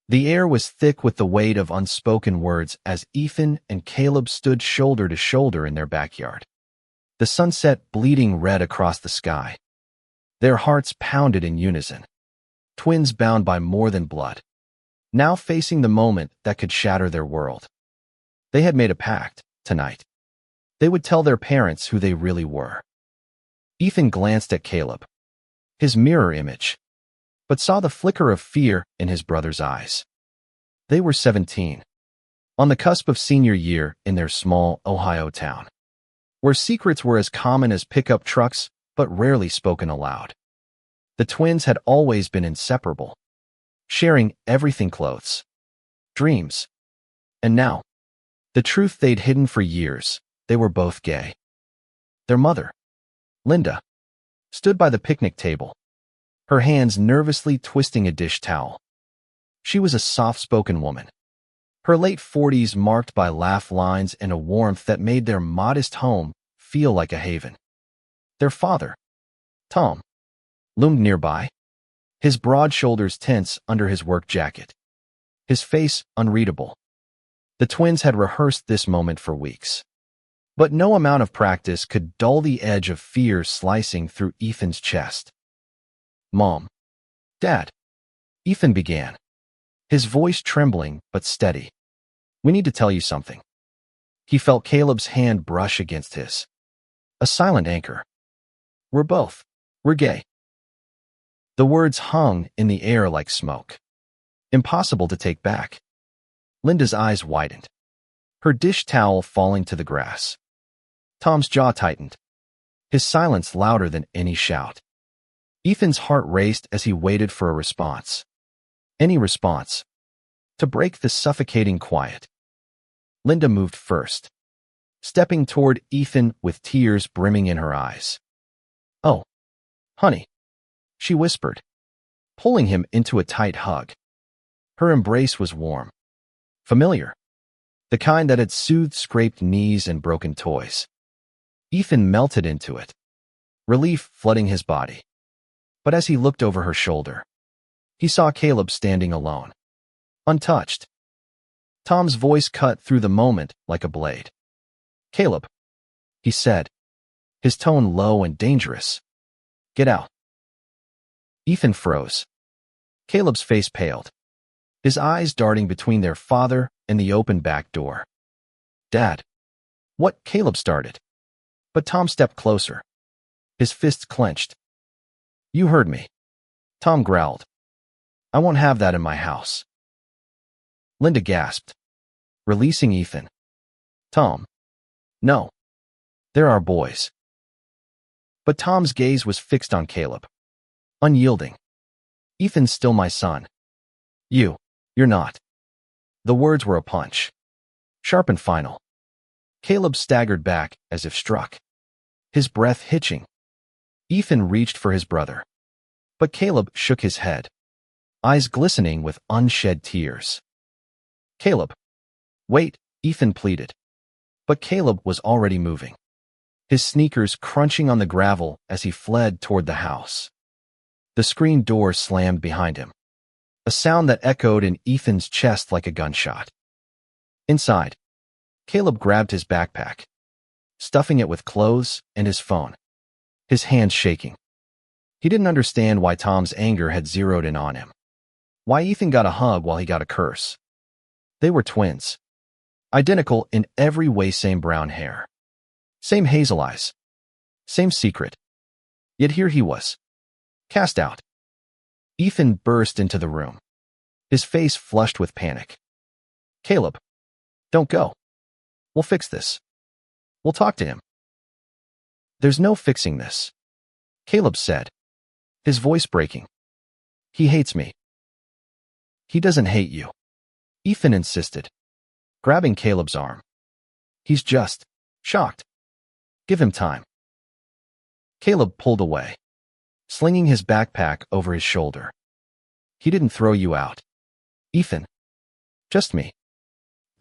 The air was thick with the weight of unspoken words as Ethan and Caleb stood shoulder to shoulder in their backyard. The sunset bleeding red across the sky. Their hearts pounded in unison. Twins bound by more than blood, now facing the moment that could shatter their world. They had made a pact. Tonight, they would tell their parents who they really were. Ethan glanced at Caleb, his mirror image, but saw the flicker of fear in his brother's eyes. They were 17, on the cusp of senior year in their small Ohio town, where secrets were as common as pickup trucks but rarely spoken aloud. The twins had always been inseparable, sharing everything: clothes, dreams, and now, the truth they'd hidden for years: they were both gay. Their mother, Linda, stood by the picnic table, her hands nervously twisting a dish towel. She was a soft-spoken woman, her late 40s marked by laugh lines and a warmth that made their modest home feel like a haven. Their father, Tom, loomed nearby, his broad shoulders tense under his work jacket, his face unreadable. The twins had rehearsed this moment for weeks, but no amount of practice could dull the edge of fear slicing through Ethan's chest. "Mom, Dad," Ethan began, his voice trembling but steady. "We need to tell you something." He felt Caleb's hand brush against his. A silent anchor. We're gay." The words hung in the air like smoke, impossible to take back. Linda's eyes widened, her dish towel falling to the grass. Tom's jaw tightened, his silence louder than any shout. Ethan's heart raced as he waited for a response. Any response, to break the suffocating quiet. Linda moved first, stepping toward Ethan with tears brimming in her eyes. "Oh, honey," she whispered, pulling him into a tight hug. Her embrace was warm, familiar, the kind that had soothed scraped knees and broken toys. Ethan melted into it, relief flooding his body. But as he looked over her shoulder, he saw Caleb standing alone, untouched. Tom's voice cut through the moment like a blade. "Caleb," he said, his tone low and dangerous. "Get out." Ethan froze. Caleb's face paled, his eyes darting between their father and the open back door. "Dad." What Caleb started. But Tom stepped closer, his fists clenched. "You heard me," Tom growled. "I won't have that in my house." Linda gasped, releasing Ethan. "Tom. No. There are boys." But Tom's gaze was fixed on Caleb, unyielding. "Ethan's still my son. You're not." The words were a punch, sharp and final. Caleb staggered back as if struck, his breath hitching. Ethan reached for his brother, but Caleb shook his head, eyes glistening with unshed tears. "Caleb." "Wait," Ethan pleaded. But Caleb was already moving, his sneakers crunching on the gravel as he fled toward the house. The screen door slammed behind him, a sound that echoed in Ethan's chest like a gunshot. Inside, Caleb grabbed his backpack, stuffing it with clothes and his phone, his hands shaking. He didn't understand why Tom's anger had zeroed in on him, why Ethan got a hug while he got a curse. They were twins, identical in every way: same brown hair, same hazel eyes, same secret. Yet here he was, cast out. Ethan burst into the room, his face flushed with panic. "Caleb, don't go. We'll fix this. We'll talk to him." "There's no fixing this," Caleb said, his voice breaking. "He hates me." "He doesn't hate you," Ethan insisted, grabbing Caleb's arm. "He's just shocked. Give him time." Caleb pulled away, slinging his backpack over his shoulder. "He didn't throw you out, Ethan. Just me."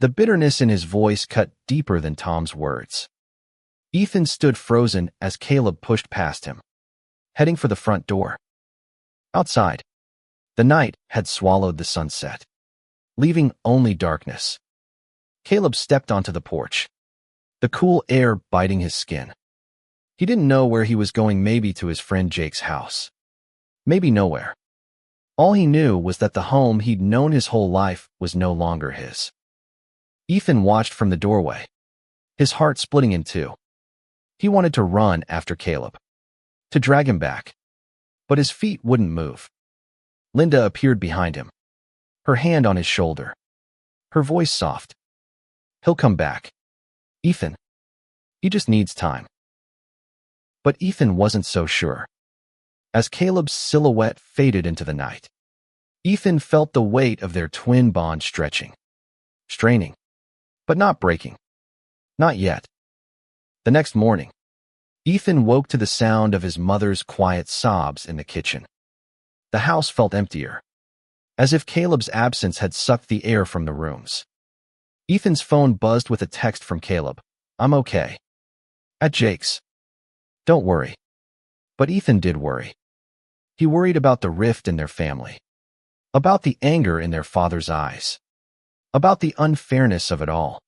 The bitterness in his voice cut deeper than Tom's words. Ethan stood frozen as Caleb pushed past him, heading for the front door. Outside, the night had swallowed the sunset. leaving only darkness. Caleb stepped onto the porch, the cool air biting his skin. He didn't know where he was going, maybe to his friend Jake's house. Maybe nowhere. All he knew was that the home he'd known his whole life was no longer his. Ethan watched from the doorway, his heart splitting in two. He wanted to run after Caleb, to drag him back, but his feet wouldn't move. Linda appeared behind him, her hand on his shoulder, her voice soft. He'll come back. Ethan. He just needs time. But Ethan wasn't so sure. As Caleb's silhouette faded into the night, Ethan felt the weight of their twin bond stretching, straining, but not breaking. Not yet. The next morning, Ethan woke to the sound of his mother's quiet sobs in the kitchen. The house felt emptier, as if Caleb's absence had sucked the air from the rooms. Ethan's phone buzzed with a text from Caleb. "I'm okay. At Jake's. Don't worry." But Ethan did worry. He worried about the rift in their family, about the anger in their father's eyes, about the unfairness of it all.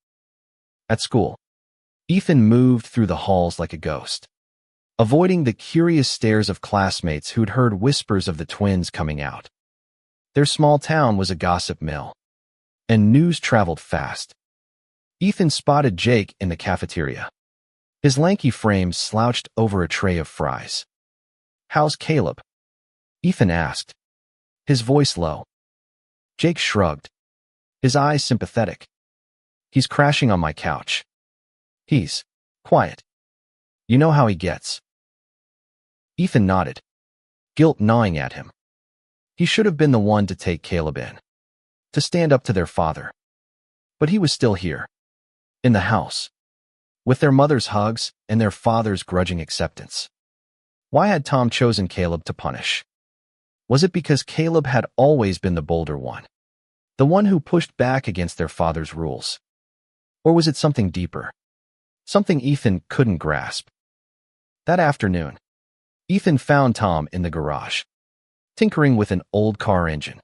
At school, Ethan moved through the halls like a ghost, avoiding the curious stares of classmates who'd heard whispers of the twins coming out. Their small town was a gossip mill, and news traveled fast. Ethan spotted Jake in the cafeteria, his lanky frame slouched over a tray of fries. "How's Caleb?" Ethan asked, his voice low. Jake shrugged, his eyes sympathetic. "He's crashing on my couch. He's quiet. You know how he gets." Ethan nodded, guilt gnawing at him. He should have been the one to take Caleb in, to stand up to their father. But he was still here, in the house, with their mother's hugs and their father's grudging acceptance. Why had Tom chosen Caleb to punish? Was it because Caleb had always been the bolder one, the one who pushed back against their father's rules? Or was it something deeper, something Ethan couldn't grasp? That afternoon, Ethan found Tom in the garage, tinkering with an old car engine.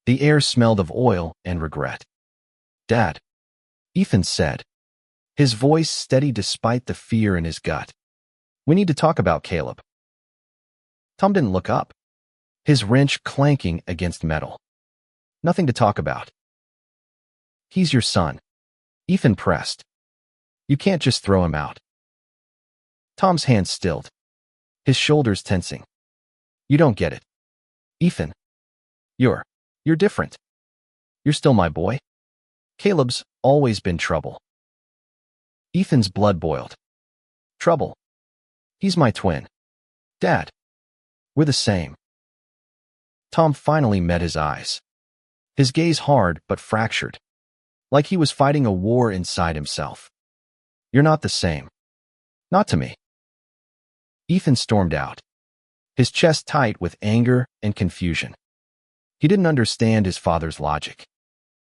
The air smelled of oil and regret. "Dad," Ethan said, his voice steady despite the fear in his gut. "We need to talk about Caleb." Tom didn't look up, his wrench clanking against metal. "Nothing to talk about. He's your son," Ethan pressed. "You can't just throw him out." Tom's hands stilled, his shoulders tensing. "You don't get it, Ethan. You're different. You're still my boy. Caleb's always been trouble." Ethan's blood boiled. "Trouble? He's my twin. Dad, we're the same." Tom finally met his eyes, his gaze hard but fractured, like he was fighting a war inside himself. "You're not the same. Not to me." Ethan stormed out, his chest tight with anger and confusion. He didn't understand his father's logic,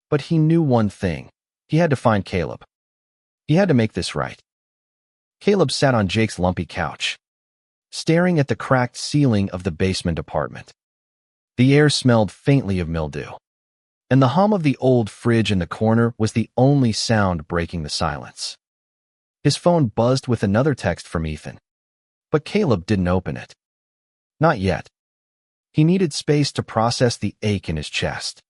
but he knew one thing. He had to find Caleb. He had to make this right. Caleb sat on Jake's lumpy couch, staring at the cracked ceiling of the basement apartment. The air smelled faintly of mildew, and the hum of the old fridge in the corner was the only sound breaking the silence. His phone buzzed with another text from Ethan, but Caleb didn't open it. Not yet. He needed space to process the ache in his chest,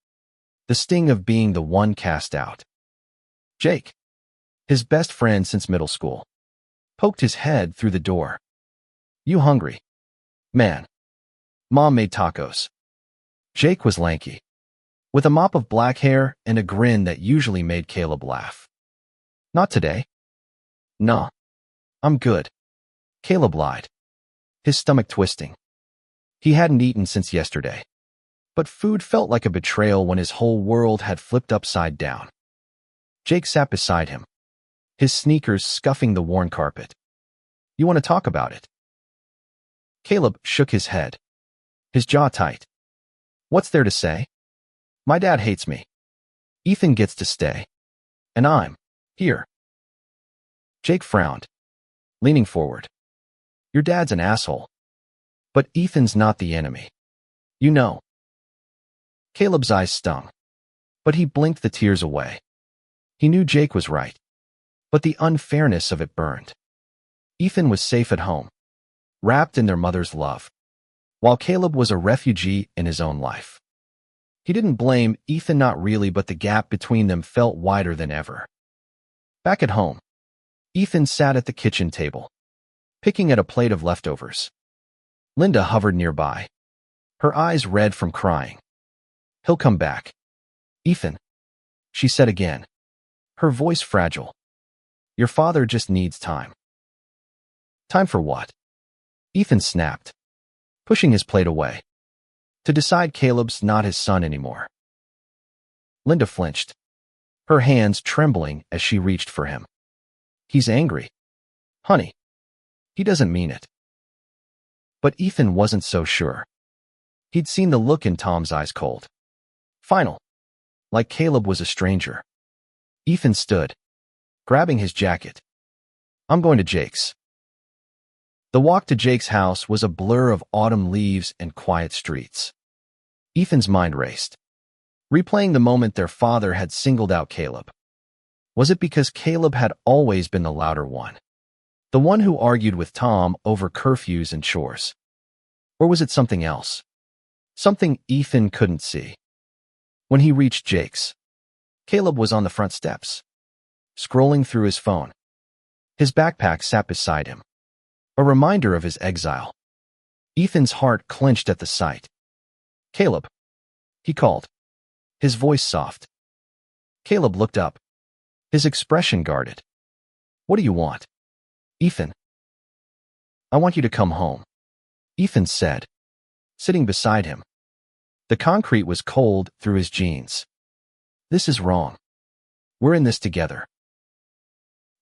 the sting of being the one cast out. Jake, his best friend since middle school, poked his head through the door. "You hungry?" "Man, Mom made tacos." Jake was lanky, with a mop of black hair and a grin that usually made Caleb laugh. "Not today." "Nah, I'm good," Caleb lied, his stomach twisting. He hadn't eaten since yesterday, but food felt like a betrayal when his whole world had flipped upside down. Jake sat beside him, his sneakers scuffing the worn carpet. "You want to talk about it?" Caleb shook his head, his jaw tight. "What's there to say? My dad hates me. Ethan gets to stay, and I'm here." Jake frowned, leaning forward. "Your dad's an asshole, but Ethan's not the enemy. You know." Caleb's eyes stung. But he blinked the tears away. He knew Jake was right, but the unfairness of it burned. Ethan was safe at home, wrapped in their mother's love, while Caleb was a refugee in his own life. He didn't blame Ethan, not really, but the gap between them felt wider than ever. Back at home, Ethan sat at the kitchen table, picking at a plate of leftovers. Linda hovered nearby, her eyes red from crying. "He'll come back, Ethan," she said again, her voice fragile. "Your father just needs time." "Time for what?" Ethan snapped, pushing his plate away. "To decide Caleb's not his son anymore." Linda flinched, her hands trembling as she reached for him. "He's angry. Honey, he doesn't mean it." But Ethan wasn't so sure. He'd seen the look in Tom's eyes, cold, final, like Caleb was a stranger. Ethan stood, grabbing his jacket. "I'm going to Jake's." The walk to Jake's house was a blur of autumn leaves and quiet streets. Ethan's mind raced, replaying the moment their father had singled out Caleb. Was it because Caleb had always been the louder one, the one who argued with Tom over curfews and chores? Or was it something else? Something Ethan couldn't see. When he reached Jake's, Caleb was on the front steps, scrolling through his phone. His backpack sat beside him, a reminder of his exile. Ethan's heart clenched at the sight. "Caleb," he called, his voice soft. Caleb looked up, his expression guarded. "What do you want?" "Ethan." "I want you to come home," Ethan said, sitting beside him. The concrete was cold through his jeans. "This is wrong. We're in this together."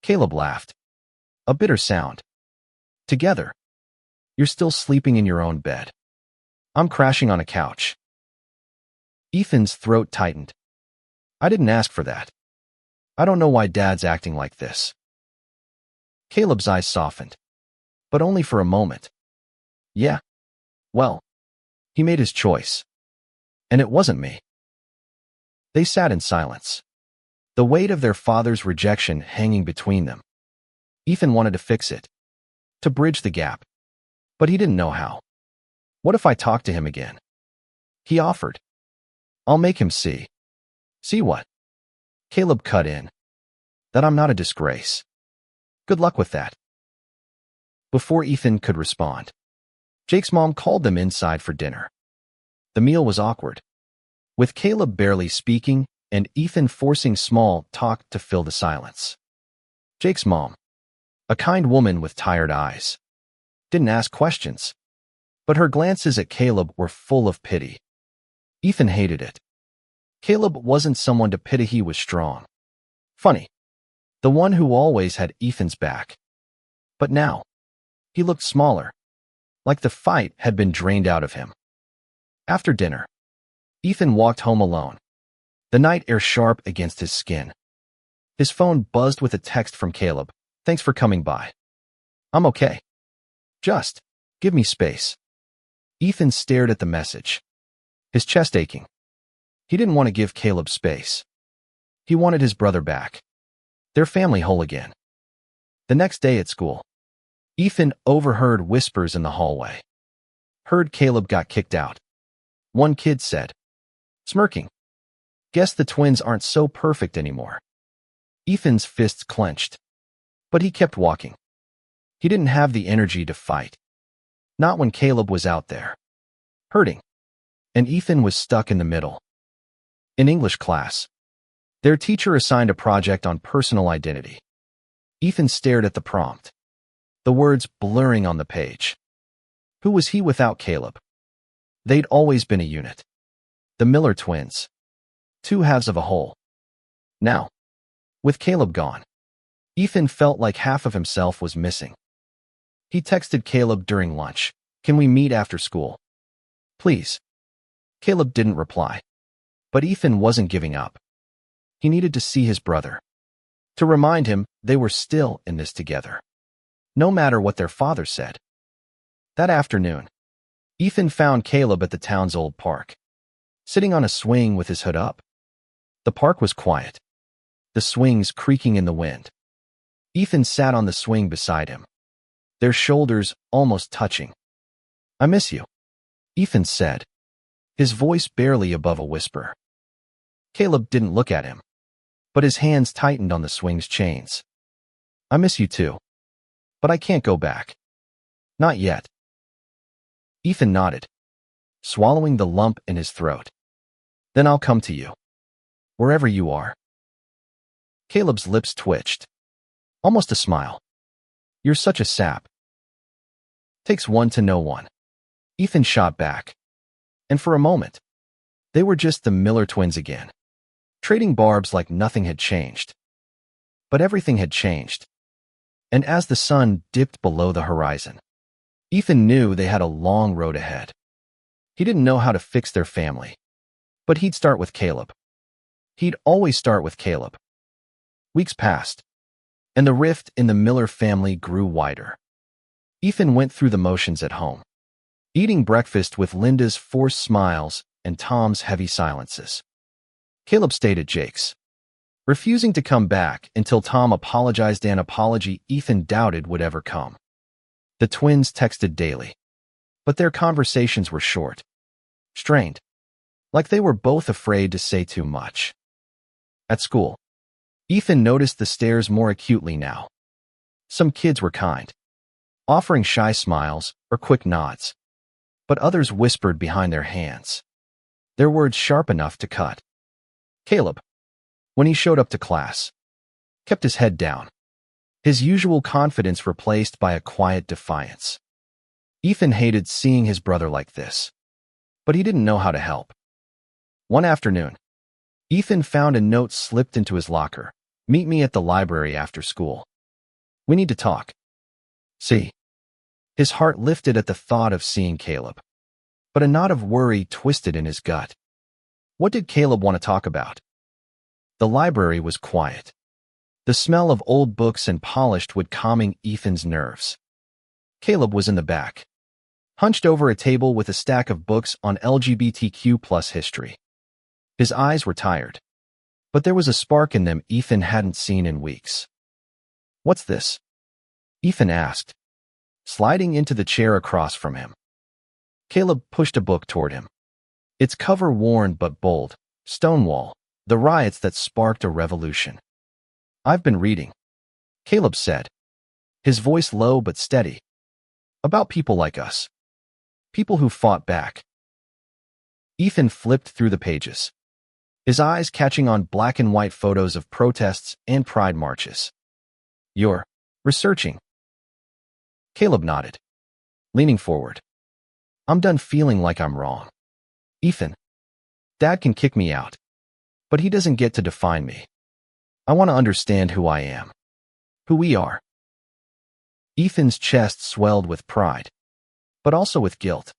Caleb laughed, a bitter sound. "Together? You're still sleeping in your own bed. I'm crashing on a couch." Ethan's throat tightened. "I didn't ask for that. I don't know why Dad's acting like this." Caleb's eyes softened, but only for a moment. "Yeah, well, he made his choice. And it wasn't me." They sat in silence, the weight of their father's rejection hanging between them. Ethan wanted to fix it, to bridge the gap, but he didn't know how. "What if I talk to him again?" he offered. "I'll make him see." "See what?" Caleb cut in. "That I'm not a disgrace." "Good luck with that." Before Ethan could respond, Jake's mom called them inside for dinner. The meal was awkward, with Caleb barely speaking and Ethan forcing small talk to fill the silence. Jake's mom, a kind woman with tired eyes, didn't ask questions, but her glances at Caleb were full of pity. Ethan hated it. Caleb wasn't someone to pity, he was strong, funny, the one who always had Ethan's back. But now, he looked smaller, like the fight had been drained out of him. After dinner, Ethan walked home alone, the night air sharp against his skin. His phone buzzed with a text from Caleb. "Thanks for coming by. I'm okay. Just give me space." Ethan stared at the message, his chest aching. He didn't want to give Caleb space. He wanted his brother back, their family whole again. The next day at school, Ethan overheard whispers in the hallway. Heard Caleb got kicked out. One kid said, smirking, "Guess the twins aren't so perfect anymore." Ethan's fists clenched, but he kept walking. He didn't have the energy to fight. Not when Caleb was out there, hurting, and Ethan was stuck in the middle. In English class, their teacher assigned a project on personal identity. Ethan stared at the prompt, the words blurring on the page. Who was he without Caleb? They'd always been a unit. The Miller twins, two halves of a whole. Now, with Caleb gone, Ethan felt like half of himself was missing. He texted Caleb during lunch, "Can we meet after school? Please." Caleb didn't reply, but Ethan wasn't giving up. He needed to see his brother, to remind him they were still in this together, no matter what their father said. That afternoon, Ethan found Caleb at the town's old park, sitting on a swing with his hood up. The park was quiet, the swings creaking in the wind. Ethan sat on the swing beside him, their shoulders almost touching. "I miss you," Ethan said, his voice barely above a whisper. Caleb didn't look at him, but his hands tightened on the swing's chains. "I miss you too, but I can't go back. Not yet." Ethan nodded, swallowing the lump in his throat. "Then I'll come to you, wherever you are." Caleb's lips twitched, almost a smile. "You're such a sap." "Takes one to know one," Ethan shot back. And for a moment, they were just the Miller twins again, trading barbs like nothing had changed. But everything had changed. And as the sun dipped below the horizon, Ethan knew they had a long road ahead. He didn't know how to fix their family, but he'd start with Caleb. He'd always start with Caleb. Weeks passed, and the rift in the Miller family grew wider. Ethan went through the motions at home, eating breakfast with Linda's forced smiles and Tom's heavy silences. Caleb stayed at Jake's, refusing to come back until Tom apologized, an apology Ethan doubted would ever come. The twins texted daily, but their conversations were short, strained, like they were both afraid to say too much. At school, Ethan noticed the stares more acutely now. Some kids were kind, offering shy smiles or quick nods, but others whispered behind their hands, their words sharp enough to cut. Caleb, when he showed up to class, kept his head down, his usual confidence replaced by a quiet defiance. Ethan hated seeing his brother like this, but he didn't know how to help. One afternoon, Ethan found a note slipped into his locker. "Meet me at the library after school. We need to talk." See? His heart lifted at the thought of seeing Caleb, but a knot of worry twisted in his gut. What did Caleb want to talk about? The library was quiet, the smell of old books and polished wood calming Ethan's nerves. Caleb was in the back, hunched over a table with a stack of books on LGBTQ+ history. His eyes were tired, but there was a spark in them Ethan hadn't seen in weeks. "What's this?" Ethan asked, sliding into the chair across from him. Caleb pushed a book toward him, its cover worn but bold. "Stonewall, the riots that sparked a revolution." "I've been reading," Caleb said, his voice low but steady. "About people like us. People who fought back." Ethan flipped through the pages, his eyes catching on black and white photos of protests and pride marches. "You're researching?" Caleb nodded, leaning forward. "I'm done feeling like I'm wrong. Ethan, Dad can kick me out, but he doesn't get to define me. I want to understand who I am, who we are." Ethan's chest swelled with pride, but also with guilt.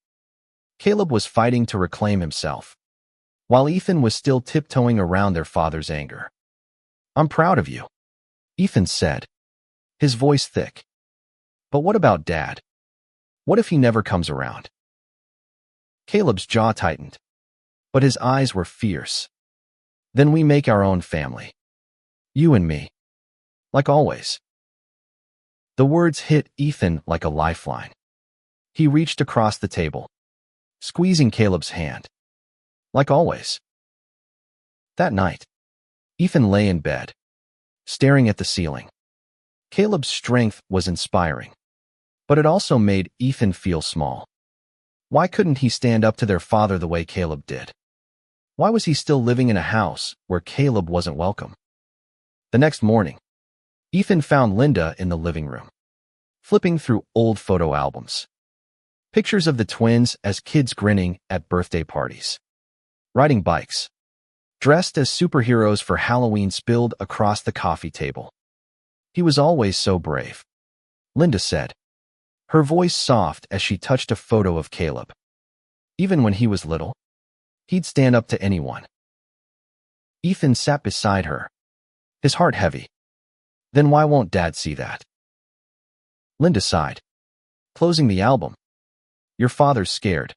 Caleb was fighting to reclaim himself, while Ethan was still tiptoeing around their father's anger. "I'm proud of you," Ethan said, his voice thick. "But what about Dad? What if he never comes around?" Caleb's jaw tightened, but his eyes were fierce. "Then we make our own family. You and me. Like always." The words hit Ethan like a lifeline. He reached across the table, squeezing Caleb's hand. Like always. That night, Ethan lay in bed, staring at the ceiling. Caleb's strength was inspiring, but it also made Ethan feel small. Why couldn't he stand up to their father the way Caleb did? Why was he still living in a house where Caleb wasn't welcome? The next morning, Ethan found Linda in the living room, flipping through old photo albums. Pictures of the twins as kids grinning at birthday parties, riding bikes, dressed as superheroes for Halloween spilled across the coffee table. "He was always so brave," Linda said, her voice soft as she touched a photo of Caleb. "Even when he was little, he'd stand up to anyone." Ethan sat beside her, his heart heavy. "Then why won't Dad see that?" Linda sighed, closing the album. "Your father's scared,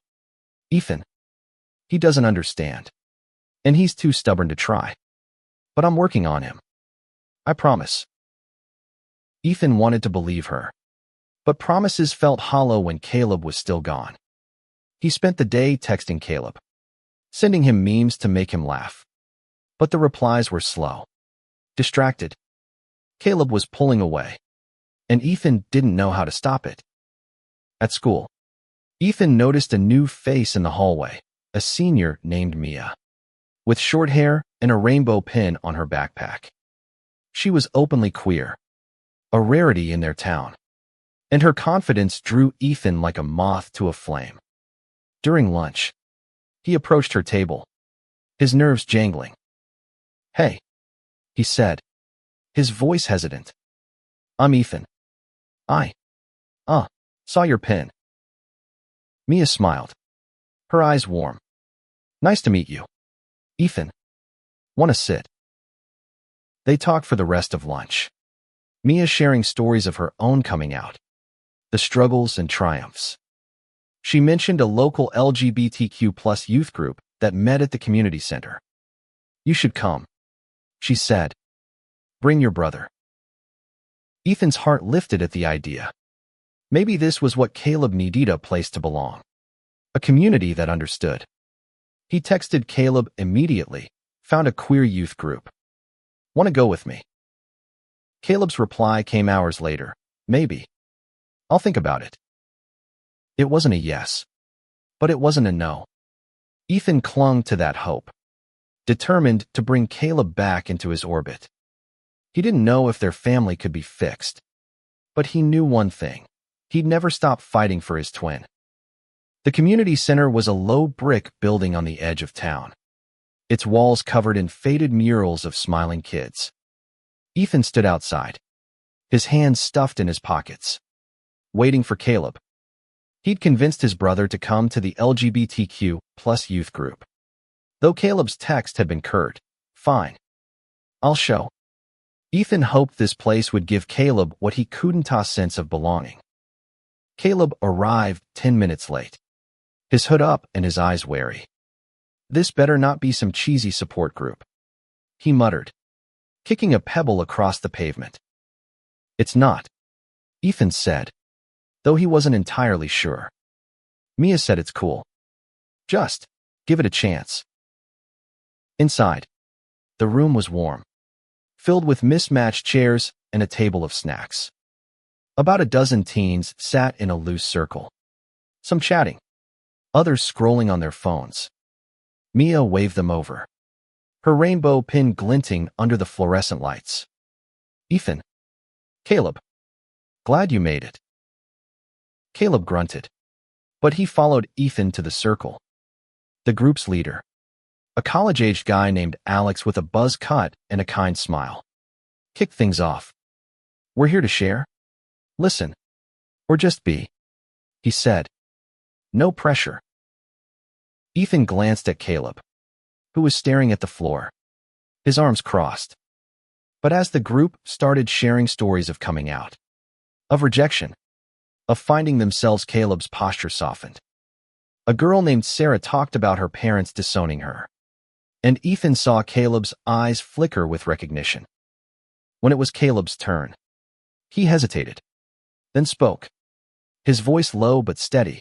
Ethan. He doesn't understand, and he's too stubborn to try." But I'm working on him. I promise. Ethan wanted to believe her. But promises felt hollow when Caleb was still gone. He spent the day texting Caleb, sending him memes to make him laugh. But the replies were slow. Distracted. Caleb was pulling away, and Ethan didn't know how to stop it. At school, Ethan noticed a new face in the hallway, a senior named Mia, with short hair and a rainbow pin on her backpack. She was openly queer, a rarity in their town, and her confidence drew Ethan like a moth to a flame. During lunch, he approached her table, his nerves jangling. "Hey," he said, his voice hesitant. "I'm Ethan. I saw your pin." Mia smiled, her eyes warm. "Nice to meet you, Ethan. Wanna sit?" They talked for the rest of lunch, Mia sharing stories of her own coming out, the struggles and triumphs. She mentioned a local LGBTQ+ youth group that met at the community center. "You should come," she said. "Bring your brother." Ethan's heart lifted at the idea. Maybe this was what Caleb needed, a place to belong, a community that understood. He texted Caleb immediately, found a queer youth group. "Want to go with me?" Caleb's reply came hours later. "Maybe. I'll think about it." It wasn't a yes, but it wasn't a no. Ethan clung to that hope, determined to bring Caleb back into his orbit. He didn't know if their family could be fixed, but he knew one thing: he'd never stop fighting for his twin. The community center was a low brick building on the edge of town, its walls covered in faded murals of smiling kids. Ethan stood outside, his hands stuffed in his pockets, waiting for Caleb. He'd convinced his brother to come to the LGBTQ+ youth group. Though Caleb's text had been curt, "Fine. I'll show." Ethan hoped this place would give Caleb what he couldn't, a sense of belonging. Caleb arrived 10 minutes late, his hood up and his eyes wary. "This better not be some cheesy support group," he muttered, kicking a pebble across the pavement. "It's not," Ethan said, though he wasn't entirely sure. Mia said it's cool. "Just give it a chance." Inside, the room was warm, filled with mismatched chairs and a table of snacks. About a dozen teens sat in a loose circle, some chatting, others scrolling on their phones. Mia waved them over, her rainbow pin glinting under the fluorescent lights. "Ethan. Caleb. Glad you made it." Caleb grunted, but he followed Ethan to the circle. The group's leader, a college-aged guy named Alex with a buzz cut and a kind smile, kicked things off. "We're here to share, listen, or just be," he said. "No pressure." Ethan glanced at Caleb, who was staring at the floor, his arms crossed. But as the group started sharing stories of coming out, of rejection, of finding themselves, Caleb's posture softened. A girl named Sarah talked about her parents disowning her, and Ethan saw Caleb's eyes flicker with recognition. When it was Caleb's turn, he hesitated, then spoke, his voice low but steady.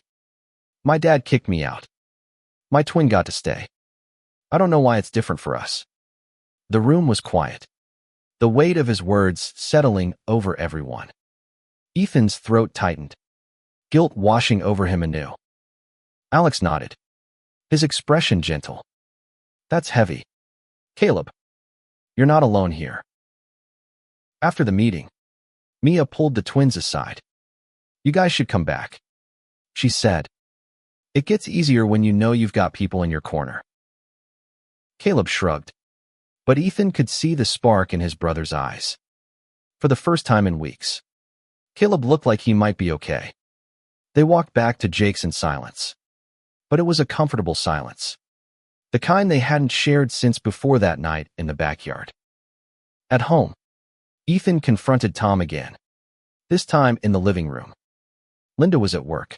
"My dad kicked me out. My twin got to stay. I don't know why it's different for us." The room was quiet, the weight of his words settling over everyone. Ethan's throat tightened, guilt washing over him anew. Alex nodded, his expression gentle. "That's heavy. Caleb, you're not alone here." After the meeting, Mia pulled the twins aside. "You guys should come back," she said. "It gets easier when you know you've got people in your corner." Caleb shrugged, but Ethan could see the spark in his brother's eyes. For the first time in weeks, Caleb looked like he might be okay. They walked back to Jake's in silence. But it was a comfortable silence, the kind they hadn't shared since before that night in the backyard. At home, Ethan confronted Tom again, this time in the living room. Linda was at work,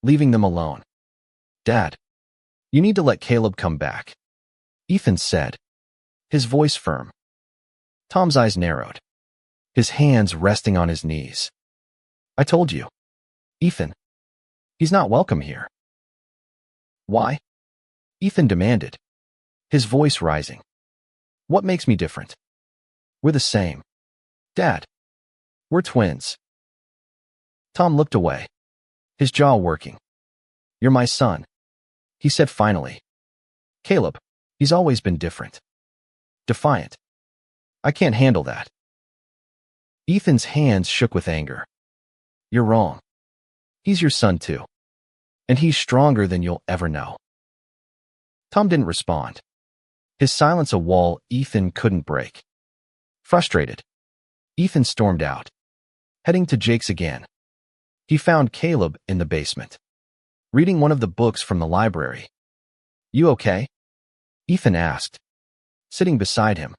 leaving them alone. "Dad, you need to let Caleb come back," Ethan said, his voice firm. Tom's eyes narrowed, his hands resting on his knees. I told you. Ethan. He's not welcome here. Why? Ethan demanded, his voice rising. What makes me different? We're the same. Dad. We're twins. Tom looked away, his jaw working. You're my son, he said finally. Caleb, he's always been different. Defiant. I can't handle that. Ethan's hands shook with anger. You're wrong. He's your son too. And he's stronger than you'll ever know. Tom didn't respond. His silence a wall Ethan couldn't break. Frustrated, Ethan stormed out, heading to Jake's again. He found Caleb in the basement, reading one of the books from the library. You okay? Ethan asked, sitting beside him.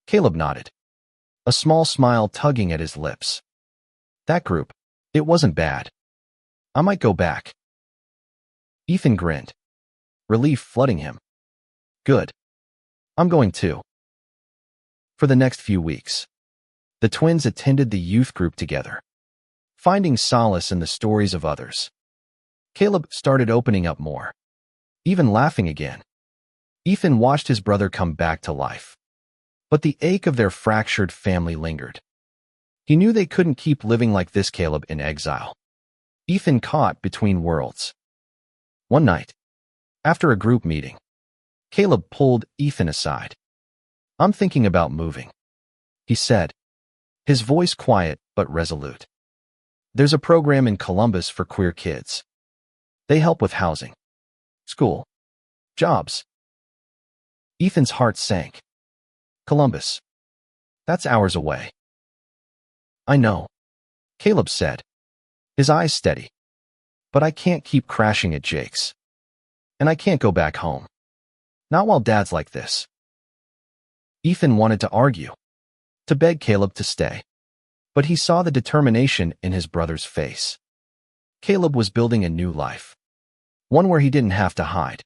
Caleb nodded, a small smile tugging at his lips. That group, it wasn't bad. I might go back. Ethan grinned, relief flooding him. Good. I'm going too. For the next few weeks, the twins attended the youth group together, finding solace in the stories of others. Caleb started opening up more, even laughing again. Ethan watched his brother come back to life, but the ache of their fractured family lingered. He knew they couldn't keep living like this. Caleb in exile. Ethan caught between worlds. One night, after a group meeting, Caleb pulled Ethan aside. I'm thinking about moving, he said, his voice quiet but resolute. There's a program in Columbus for queer kids. They help with housing, school, jobs. Ethan's heart sank. Columbus. That's hours away. I know, Caleb said, his eyes steady. But I can't keep crashing at Jake's. And I can't go back home. Not while Dad's like this. Ethan wanted to argue, to beg Caleb to stay. But he saw the determination in his brother's face. Caleb was building a new life, one where he didn't have to hide.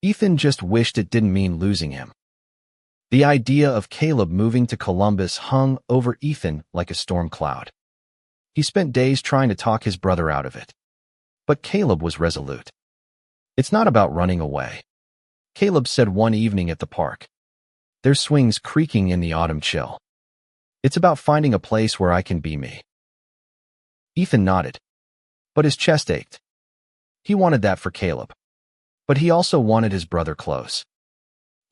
Ethan just wished it didn't mean losing him. The idea of Caleb moving to Columbus hung over Ethan like a storm cloud. He spent days trying to talk his brother out of it. But Caleb was resolute. It's not about running away, Caleb said one evening at the park, their swings creaking in the autumn chill. It's about finding a place where I can be me. Ethan nodded, but his chest ached. He wanted that for Caleb, but he also wanted his brother close.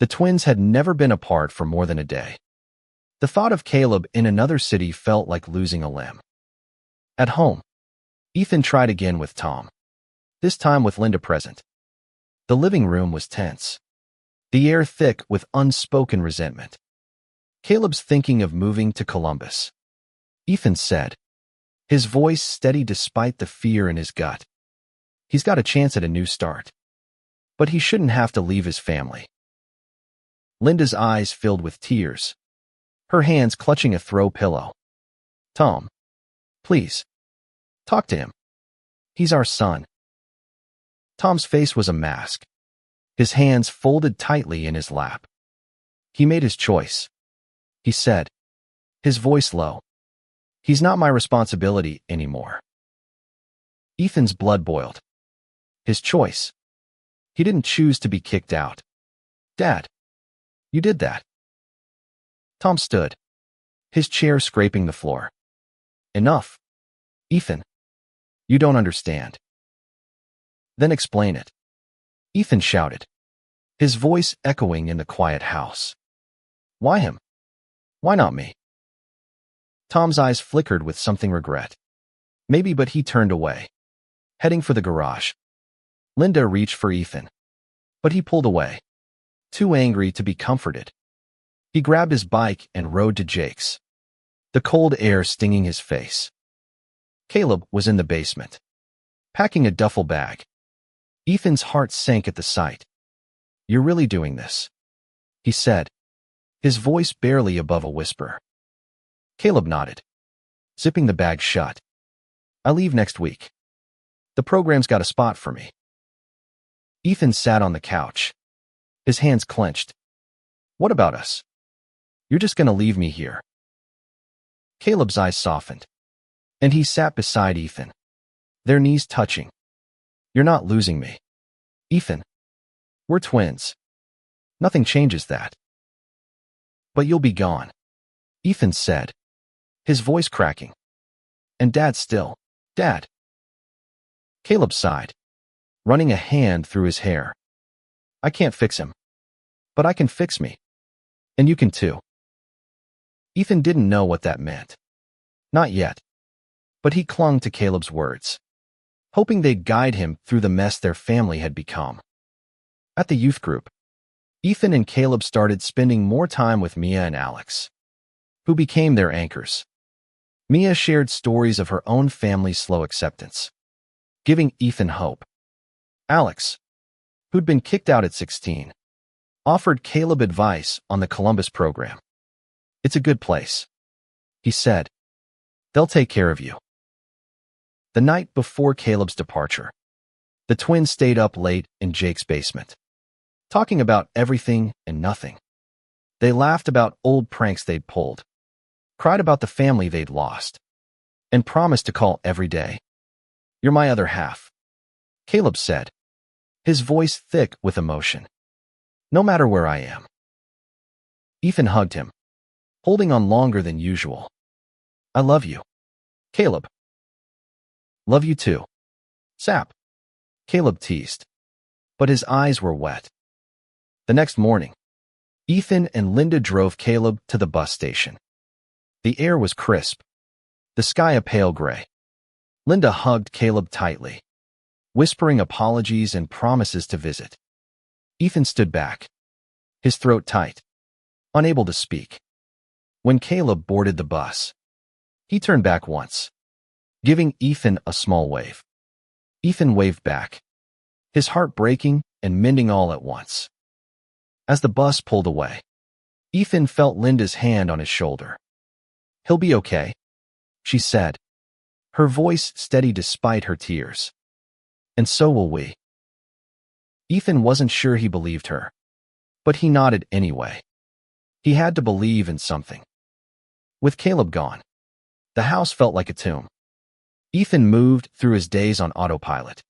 The twins had never been apart for more than a day. The thought of Caleb in another city felt like losing a limb. At home, Ethan tried again with Tom, this time with Linda present. The living room was tense, the air thick with unspoken resentment. Caleb's thinking of moving to Columbus, Ethan said, his voice steady despite the fear in his gut. He's got a chance at a new start, but he shouldn't have to leave his family. Linda's eyes filled with tears, her hands clutching a throw pillow. Tom, please, talk to him. He's our son. Tom's face was a mask, his hands folded tightly in his lap. He made his choice, he said, his voice low. He's not my responsibility anymore. Ethan's blood boiled. His choice. He didn't choose to be kicked out. Dad, you did that. Tom stood, his chair scraping the floor. Enough. Ethan, you don't understand. Then explain it. Ethan shouted, his voice echoing in the quiet house. Why him? Why not me? Tom's eyes flickered with something regret. Maybe, but he turned away, heading for the garage. Linda reached for Ethan, but he pulled away, too angry to be comforted. He grabbed his bike and rode to Jake's, the cold air stinging his face. Caleb was in the basement, packing a duffel bag. Ethan's heart sank at the sight. You're really doing this, he said, his voice barely above a whisper. Caleb nodded, zipping the bag shut. I leave next week. The program's got a spot for me. Ethan sat on the couch, his hands clenched. What about us? You're just gonna leave me here. Caleb's eyes softened, and he sat beside Ethan, their knees touching. You're not losing me. Ethan, we're twins. Nothing changes that. But you'll be gone, Ethan said, his voice cracking. And Dad still. Dad. Caleb sighed, running a hand through his hair. I can't fix him. But I can fix me. And you can too. Ethan didn't know what that meant. Not yet. But he clung to Caleb's words, hoping they'd guide him through the mess their family had become. At the youth group, Ethan and Caleb started spending more time with Mia and Alex, who became their anchors. Mia shared stories of her own family's slow acceptance, giving Ethan hope. Alex, who'd been kicked out at 16, offered Caleb advice on the Columbus program. It's a good place, he said. They'll take care of you. The night before Caleb's departure, the twins stayed up late in Jake's basement, talking about everything and nothing. They laughed about old pranks they'd pulled, cried about the family they'd lost, and promised to call every day. You're my other half, Caleb said, his voice thick with emotion. No matter where I am. Ethan hugged him, holding on longer than usual. I love you, Caleb. Love you too, Sap, Caleb teased, but his eyes were wet. The next morning, Ethan and Linda drove Caleb to the bus station. The air was crisp, the sky a pale gray. Linda hugged Caleb tightly, whispering apologies and promises to visit. Ethan stood back, his throat tight, unable to speak. When Caleb boarded the bus, he turned back once, giving Ethan a small wave. Ethan waved back, his heart breaking and mending all at once. As the bus pulled away, Ethan felt Linda's hand on his shoulder. He'll be okay, she said, her voice steady despite her tears. And so will we. Ethan wasn't sure he believed her, but he nodded anyway. He had to believe in something. With Caleb gone, the house felt like a tomb. Ethan moved through his days on autopilot,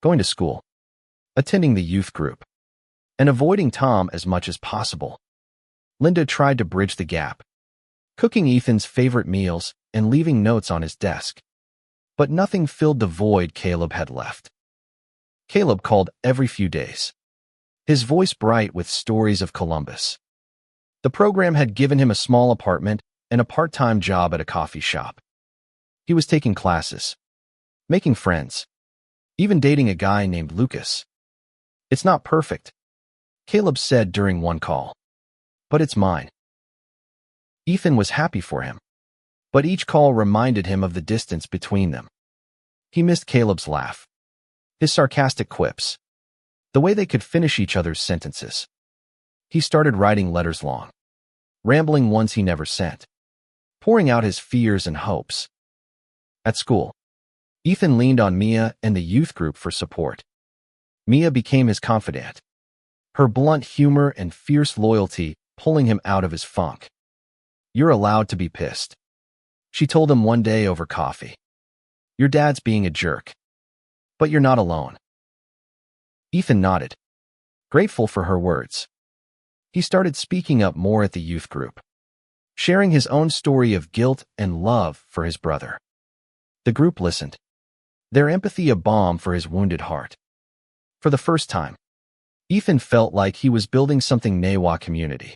going to school, attending the youth group, and avoiding Tom as much as possible. Linda tried to bridge the gap, cooking Ethan's favorite meals and leaving notes on his desk. But nothing filled the void Caleb had left. Caleb called every few days, his voice bright with stories of Columbus. The program had given him a small apartment and a part-time job at a coffee shop. He was taking classes, making friends, even dating a guy named Lucas. It's not perfect, Caleb said during one call, but it's mine. Ethan was happy for him, but each call reminded him of the distance between them. He missed Caleb's laugh, his sarcastic quips, the way they could finish each other's sentences. He started writing letters long, rambling ones he never sent, pouring out his fears and hopes. At school, Ethan leaned on Mia and the youth group for support. Mia became his confidant, her blunt humor and fierce loyalty pulling him out of his funk. You're allowed to be pissed, she told him one day over coffee. Your dad's being a jerk. But you're not alone. Ethan nodded, grateful for her words. He started speaking up more at the youth group, sharing his own story of guilt and love for his brother. The group listened, their empathy a balm for his wounded heart. For the first time, Ethan felt like he was building something Newa community,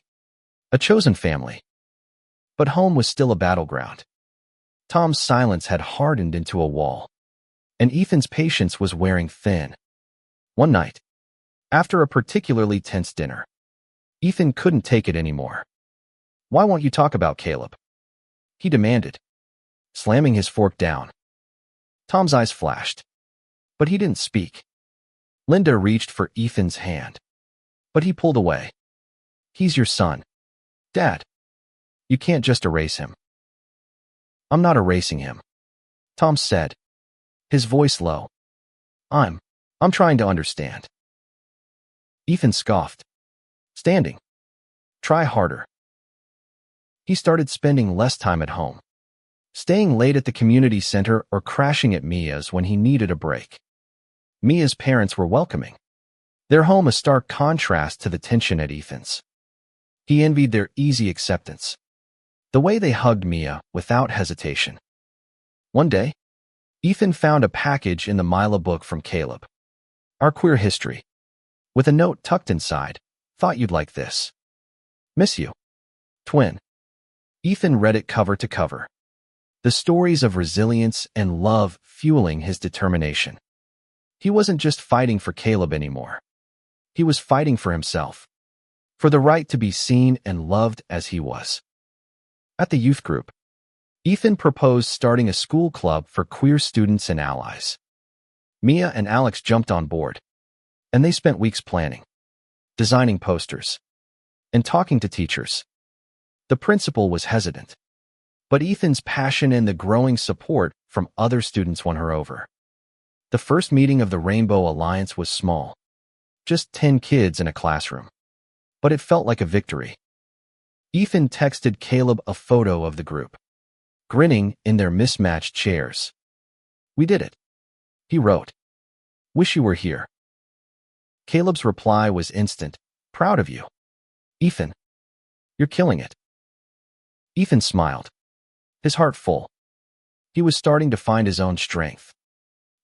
a chosen family. But home was still a battleground. Tom's silence had hardened into a wall, and Ethan's patience was wearing thin. One night, after a particularly tense dinner, Ethan couldn't take it anymore. Why won't you talk about Caleb? He demanded, slamming his fork down. Tom's eyes flashed, but he didn't speak. Linda reached for Ethan's hand, but he pulled away. He's your son, Dad. You can't just erase him. I'm not erasing him, Tom said, his voice low. I'm trying to understand. Ethan scoffed. Standing. Try harder. He started spending less time at home, staying late at the community center or crashing at Mia's when he needed a break. Mia's parents were welcoming, their home a stark contrast to the tension at Ethan's. He envied their easy acceptance, the way they hugged Mia without hesitation. One day, Ethan found a package in the Mila book from Caleb, Our Queer History, with a note tucked inside. Thought you'd like this. Miss you. Twin. Ethan read it cover to cover, the stories of resilience and love fueling his determination. He wasn't just fighting for Caleb anymore. He was fighting for himself, for the right to be seen and loved as he was. At the youth group, Ethan proposed starting a school club for queer students and allies. Mia and Alex jumped on board, and they spent weeks planning, designing posters, and talking to teachers. The principal was hesitant, but Ethan's passion and the growing support from other students won her over. The first meeting of the Rainbow Alliance was small, just 10 kids in a classroom, but it felt like a victory. Ethan texted Caleb a photo of the group, grinning in their mismatched chairs. We did it, he wrote. Wish you were here. Caleb's reply was instant. Proud of you. Ethan, you're killing it. Ethan smiled, his heart full. He was starting to find his own strength,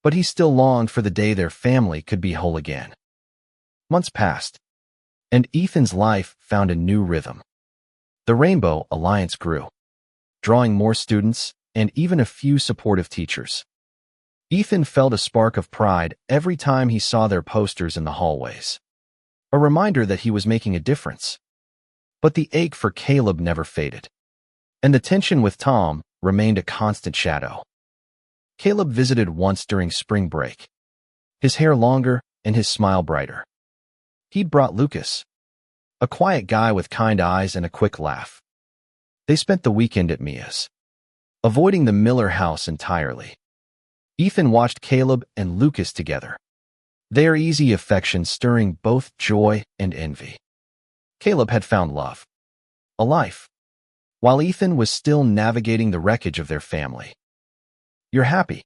but he still longed for the day their family could be whole again. Months passed, and Ethan's life found a new rhythm. The Rainbow Alliance grew, drawing more students and even a few supportive teachers. Ethan felt a spark of pride every time he saw their posters in the hallways, a reminder that he was making a difference. But the ache for Caleb never faded, and the tension with Tom remained a constant shadow. Caleb visited once during spring break, his hair longer and his smile brighter. He'd brought Lucas, a quiet guy with kind eyes and a quick laugh. They spent the weekend at Mia's, avoiding the Miller house entirely. Ethan watched Caleb and Lucas together, their easy affection stirring both joy and envy. Caleb had found love, a life, while Ethan was still navigating the wreckage of their family. You're happy,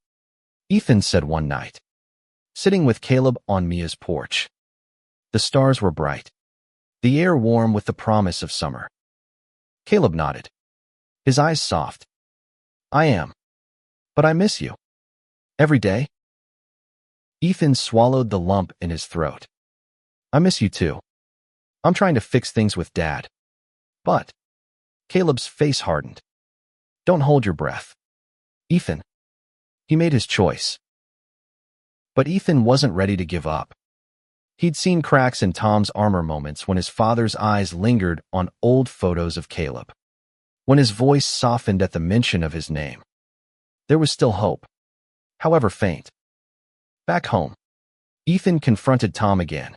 Ethan said one night, sitting with Caleb on Mia's porch. The stars were bright, the air warm with the promise of summer. Caleb nodded, his eyes soft. I am, but I miss you. Every day? Ethan swallowed the lump in his throat. I miss you too. I'm trying to fix things with Dad. But Caleb's face hardened. Don't hold your breath. Ethan. He made his choice. But Ethan wasn't ready to give up. He'd seen cracks in Tom's armor moments when his father's eyes lingered on old photos of Caleb, when his voice softened at the mention of his name. There was still hope, however faint. Back home, Ethan confronted Tom again,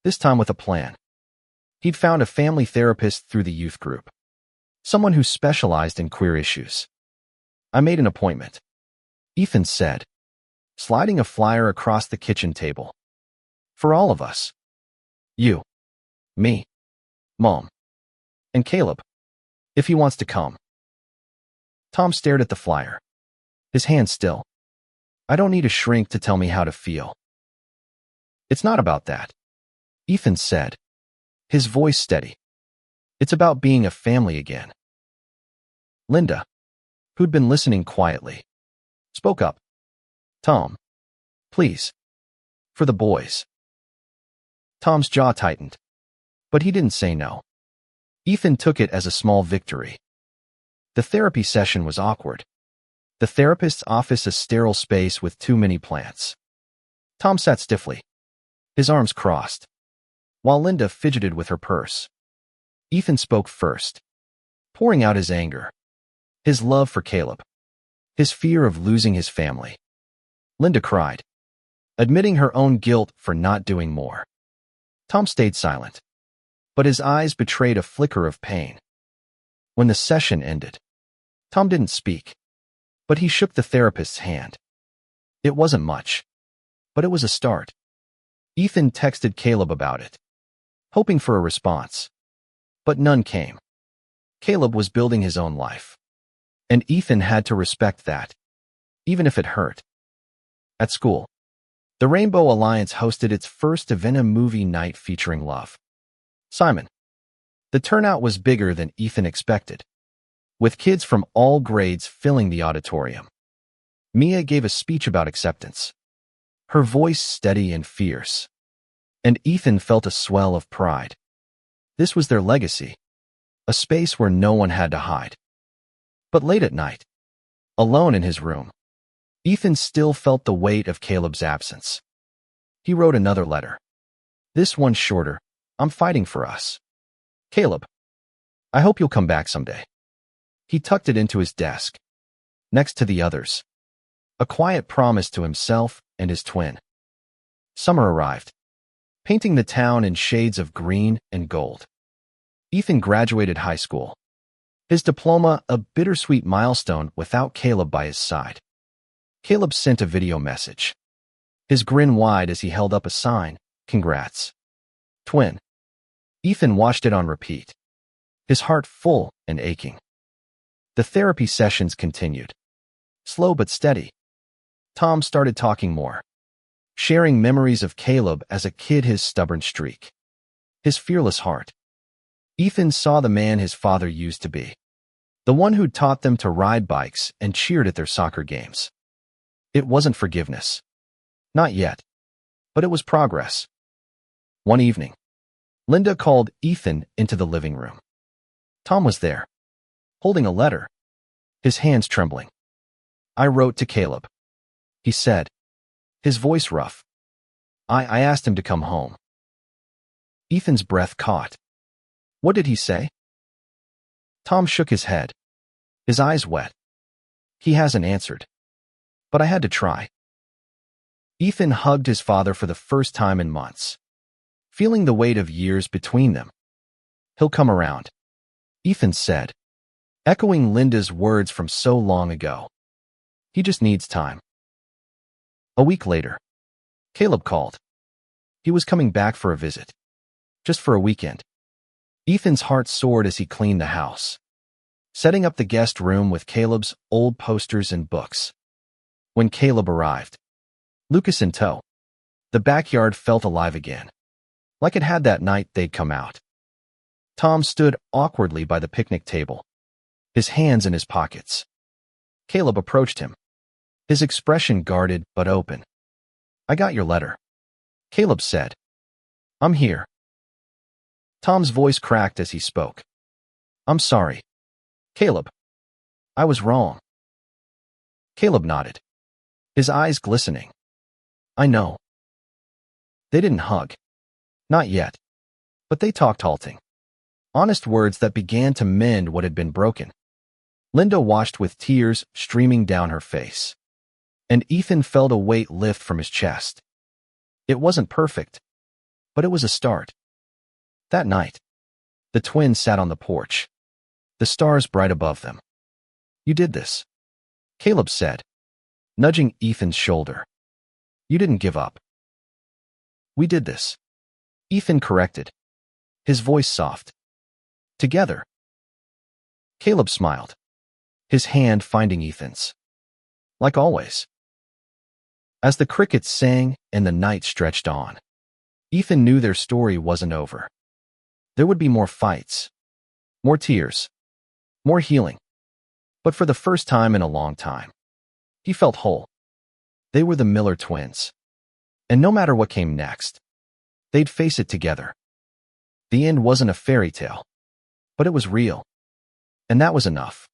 this time with a plan. He'd found a family therapist through the youth group, someone who specialized in queer issues. I made an appointment, Ethan said, sliding a flyer across the kitchen table. For all of us. You, me, Mom, and Caleb, if he wants to come. Tom stared at the flyer, his hand still. I don't need a shrink to tell me how to feel. It's not about that, Ethan said, his voice steady. It's about being a family again. Linda, who'd been listening quietly, spoke up. Tom, please, for the boys. Tom's jaw tightened, but he didn't say no. Ethan took it as a small victory. The therapy session was awkward. The therapist's office a sterile space with too many plants. Tom sat stiffly, his arms crossed, while Linda fidgeted with her purse. Ethan spoke first, pouring out his anger, his love for Caleb, his fear of losing his family. Linda cried, admitting her own guilt for not doing more. Tom stayed silent, but his eyes betrayed a flicker of pain. When the session ended, Tom didn't speak, but he shook the therapist's hand. It wasn't much, but it was a start. Ethan texted Caleb about it, hoping for a response, but none came. Caleb was building his own life, and Ethan had to respect that, even if it hurt. At school, the Rainbow Alliance hosted its first event, a movie night featuring Love, Simon. The turnout was bigger than Ethan expected, with kids from all grades filling the auditorium. Mia gave a speech about acceptance, her voice steady and fierce, and Ethan felt a swell of pride. This was their legacy, a space where no one had to hide. But late at night, alone in his room, Ethan still felt the weight of Caleb's absence. He wrote another letter. This one shorter. I'm fighting for us. Caleb, I hope you'll come back someday. He tucked it into his desk, next to the others, a quiet promise to himself and his twin. Summer arrived, painting the town in shades of green and gold. Ethan graduated high school, his diploma a bittersweet milestone without Caleb by his side. Caleb sent a video message, his grin wide as he held up a sign, "Congrats, twin." Ethan watched it on repeat, his heart full and aching. The therapy sessions continued, slow but steady. Tom started talking more, sharing memories of Caleb as a kid, his stubborn streak, his fearless heart. Ethan saw the man his father used to be, the one who taught them to ride bikes and cheered at their soccer games. It wasn't forgiveness. Not yet. But it was progress. One evening, Linda called Ethan into the living room. Tom was there, holding a letter, his hands trembling. "I wrote to Caleb," he said, his voice rough. I asked him to come home." Ethan's breath caught. "What did he say?" Tom shook his head, his eyes wet. "He hasn't answered. But I had to try." Ethan hugged his father for the first time in months, feeling the weight of years between them. "He'll come around," Ethan said, echoing Linda's words from so long ago. "He just needs time." A week later, Caleb called. He was coming back for a visit, just for a weekend. Ethan's heart soared as he cleaned the house, setting up the guest room with Caleb's old posters and books. When Caleb arrived, Lucas in tow, the backyard felt alive again, like it had that night they'd come out. Tom stood awkwardly by the picnic table, his hands in his pockets. Caleb approached him, his expression guarded but open. "I got your letter," Caleb said. "I'm here." Tom's voice cracked as he spoke. "I'm sorry, Caleb. I was wrong." Caleb nodded, his eyes glistening. "I know." They didn't hug. Not yet. But they talked halting. Honest words that began to mend what had been broken. Linda watched with tears streaming down her face, and Ethan felt a weight lift from his chest. It wasn't perfect, but it was a start. That night, the twins sat on the porch, the stars bright above them. "You did this," Caleb said, nudging Ethan's shoulder. "You didn't give up." "We did this," Ethan corrected, his voice soft. "Together." Caleb smiled, his hand finding Ethan's. Like always. As the crickets sang and the night stretched on, Ethan knew their story wasn't over. There would be more fights, more tears, more healing. But for the first time in a long time, he felt whole. They were the Miller twins. And no matter what came next, they'd face it together. The end wasn't a fairy tale, but it was real. And that was enough.